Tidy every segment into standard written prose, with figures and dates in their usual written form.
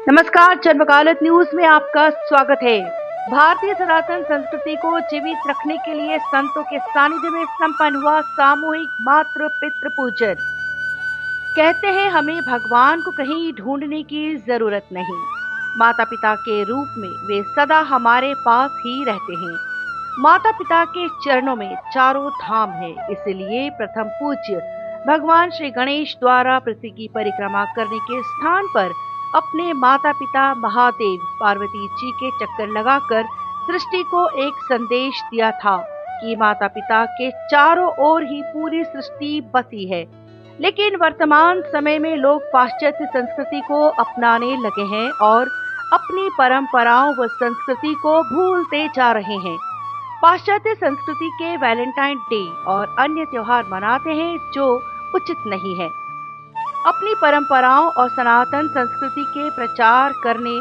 नमस्कार, जन्मकालिक न्यूज में आपका स्वागत है। भारतीय सनातन संस्कृति को जीवित रखने के लिए संतों के सानिध्य में संपन्न हुआ सामूहिक मातृ पितृ पूजन। कहते हैं हमें भगवान को कहीं ढूंढने की जरूरत नहीं, माता पिता के रूप में वे सदा हमारे पास ही रहते हैं। माता पिता के चरणों में चारों धाम है, इसलिए प्रथम पूज्य भगवान श्री गणेश द्वारा पृथ्वी की परिक्रमा करने के स्थान पर अपने माता पिता महादेव पार्वती जी के चक्कर लगाकर सृष्टि को एक संदेश दिया था कि माता पिता के चारों ओर ही पूरी सृष्टि बसी है। लेकिन वर्तमान समय में लोग पाश्चात्य संस्कृति को अपनाने लगे हैं और अपनी परंपराओं व संस्कृति को भूलते जा रहे हैं। पाश्चात्य संस्कृति के वैलेंटाइन डे और अन्य त्योहार मनाते हैं जो उचित नहीं है। अपनी परंपराओं और सनातन संस्कृति के प्रचार करने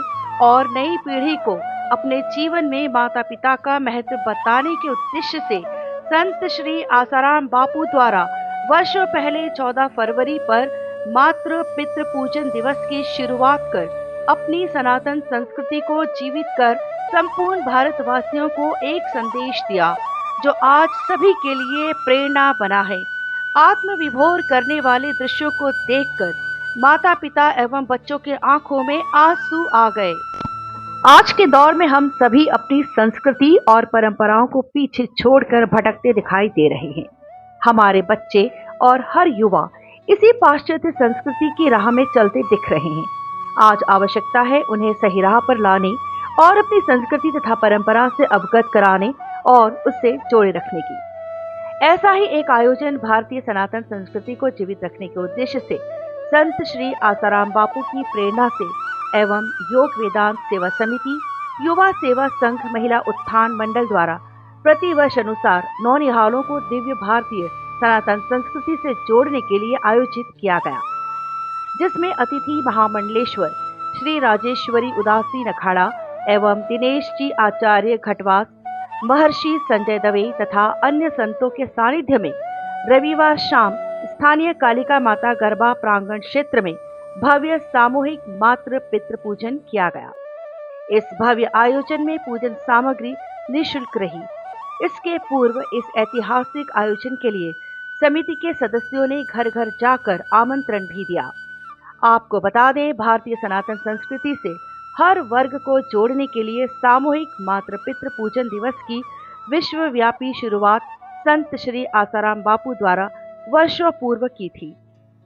और नई पीढ़ी को अपने जीवन में माता पिता का महत्व बताने के उद्देश्य से संत श्री आसाराम बापू द्वारा वर्षों पहले 14 फरवरी पर मातृ पितृ पूजन दिवस की शुरुआत कर अपनी सनातन संस्कृति को जीवित कर संपूर्ण भारतवासियों को एक संदेश दिया जो आज सभी के लिए प्रेरणा बना है। आत्मविभोर करने वाले दृश्यों को देखकर माता पिता एवं बच्चों के आंखों में आंसू आ गए। आज के दौर में हम सभी अपनी संस्कृति और परंपराओं को पीछे छोड़कर भटकते दिखाई दे रहे हैं। हमारे बच्चे और हर युवा इसी पाश्चात्य संस्कृति की राह में चलते दिख रहे हैं। आज आवश्यकता है उन्हें सही राह पर लाने और अपनी संस्कृति तथा परंपरा से अवगत कराने और उससे जोड़े रखने की। ऐसा ही एक आयोजन भारतीय सनातन संस्कृति को जीवित रखने के उद्देश्य से संत श्री आसाराम बापू की प्रेरणा से एवं योग वेदांत सेवा समिति, युवा सेवा संघ, महिला उत्थान मंडल द्वारा प्रतिवर्ष अनुसार नौनिहालों को दिव्य भारतीय सनातन संस्कृति से जोड़ने के लिए आयोजित किया गया, जिसमें अतिथि महामंडलेश्वर श्री राजेश्वरी उदासी अखाड़ा एवं दिनेश जी आचार्य घटवास, महर्षि संजय दवे तथा अन्य संतों के सानिध्य में रविवार शाम स्थानीय कालिका माता गरबा प्रांगण क्षेत्र में भव्य सामूहिक मातृ पितृ पूजन किया गया। इस भव्य आयोजन में पूजन सामग्री निःशुल्क रही। इसके पूर्व इस ऐतिहासिक आयोजन के लिए समिति के सदस्यों ने घर घर जाकर आमंत्रण भी दिया। आपको बता दें, भारतीय सनातन संस्कृति से हर वर्ग को जोड़ने के लिए सामूहिक मातृ पितृ पूजन दिवस की विश्वव्यापी शुरुआत संत श्री आसाराम बापू द्वारा वर्षों पूर्व की थी,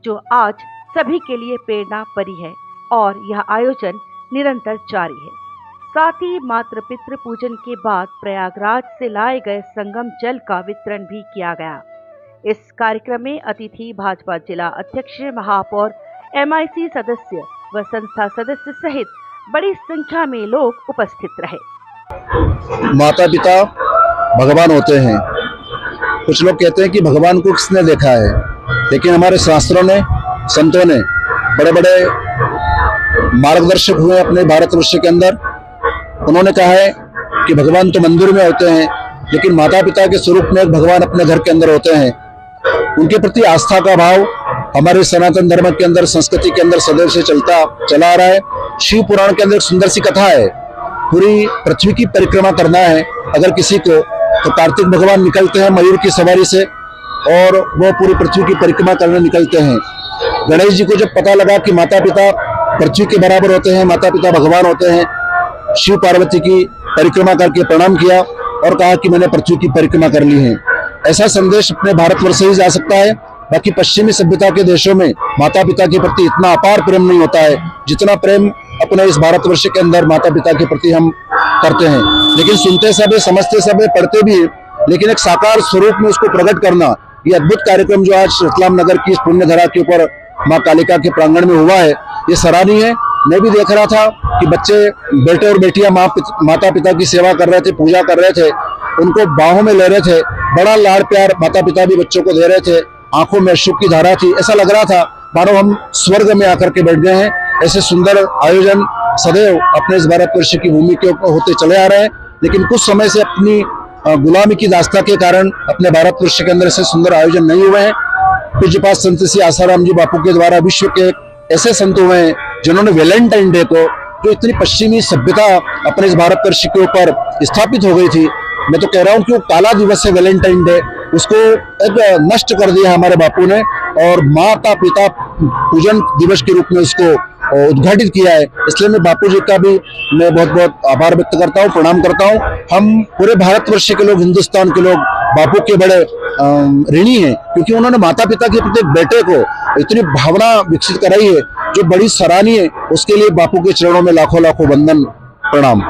जो आज सभी के लिए प्रेरणा बनी है और यह आयोजन निरंतर जारी है। साथ ही मातृ पितृ पूजन के बाद प्रयागराज से लाए गए संगम जल का वितरण भी किया गया। इस कार्यक्रम में अतिथि भाजपा जिला अध्यक्ष, महापौर, MIC सदस्य व संस्था सदस्य सहित बड़ी संख्या में लोग उपस्थित रहे। माता पिता भगवान होते हैं। कुछ लोग कहते हैं कि भगवान को किसने देखा है, लेकिन हमारे शास्त्रों ने, संतों ने, बड़े बड़े मार्गदर्शक हुए अपने भारतवर्ष के अंदर। उन्होंने कहा है कि भगवान तो मंदिर में होते हैं, लेकिन माता पिता के स्वरूप में भगवान अपने घर के अंदर होते हैं। उनके प्रति आस्था का भाव हमारे सनातन धर्म के अंदर, संस्कृति के अंदर सदैव से चला आ रहा है। शिव पुराण के अंदर एक सुंदर सी कथा है। पूरी पृथ्वी की परिक्रमा करना है अगर किसी को, तो कार्तिक भगवान निकलते हैं मयूर की सवारी से और वो पूरी पृथ्वी की परिक्रमा करने निकलते हैं। गणेश जी को जब पता लगा कि माता पिता पृथ्वी के बराबर होते हैं, माता पिता भगवान होते हैं, शिव पार्वती की परिक्रमा करके प्रणाम किया और कहा कि मैंने पृथ्वी की परिक्रमा कर ली है। ऐसा संदेश अपने भारतवर्ष से ही जा सकता है। बाकी पश्चिमी सभ्यता के देशों में माता पिता के प्रति इतना अपार प्रेम नहीं होता है जितना प्रेम अपने इस भारतवर्ष के अंदर माता पिता के प्रति हम करते हैं। लेकिन सुनते सब है, समझते सब है, पढ़ते भी है, लेकिन एक साकार स्वरूप में उसको प्रकट करना, ये अद्भुत कार्यक्रम जो आज रतलाम नगर की इस पुण्य धरा के ऊपर माँ कालिका के प्रांगण में हुआ है, ये सराहनीय है। मैं भी देख रहा था कि बच्चे, बेटे और बेटियां माता पिता की सेवा कर रहे थे, पूजा कर रहे थे, उनको बाहों में ले रहे थे, बड़ा लाड़ प्यार माता पिता भी बच्चों को दे रहे थे, आंखों में अश्रु की धारा थी। ऐसा लग रहा था मानो हम स्वर्ग में आकर के बैठ गए हैं। ऐसे सुंदर आयोजन सदैव अपने इस भारतवर्ष की भूमि के ऊपर होते चले आ रहे हैं, लेकिन कुछ समय से अपनी गुलामी की दास्ता के कारण अपने भारतवर्ष के अंदर ऐसे सुंदर आयोजन नहीं हुए हैं। पूज्यपाद संत श्री आसाराम जी बापू के द्वारा विश्व के ऐसे संत हुए हैं जिन्होंने वैलेंटाइन डे को जो इतनी पश्चिमी सभ्यता अपने इस भारतवर्ष के ऊपर स्थापित हो गई थी, मैं तो कह रहा हूँ कि वो काला दिवस है वैलेंटाइन डे, उसको एक नष्ट कर दिया हमारे बापू ने और माता पिता पूजन दिवस के रूप में उसको उद्घाटित किया है। इसलिए मैं बापू जी का भी मैं बहुत बहुत आभार व्यक्त करता हूँ, प्रणाम करता हूँ। हम पूरे भारतवर्ष के लोग, हिंदुस्तान के लोग बापू के बड़े ऋणी हैं, क्योंकि उन्होंने माता पिता के प्रति बेटे को इतनी भावना विकसित कराई है जो बड़ी सराहनीय है। उसके लिए बापू के चरणों में लाखों लाखों वंदन, प्रणाम।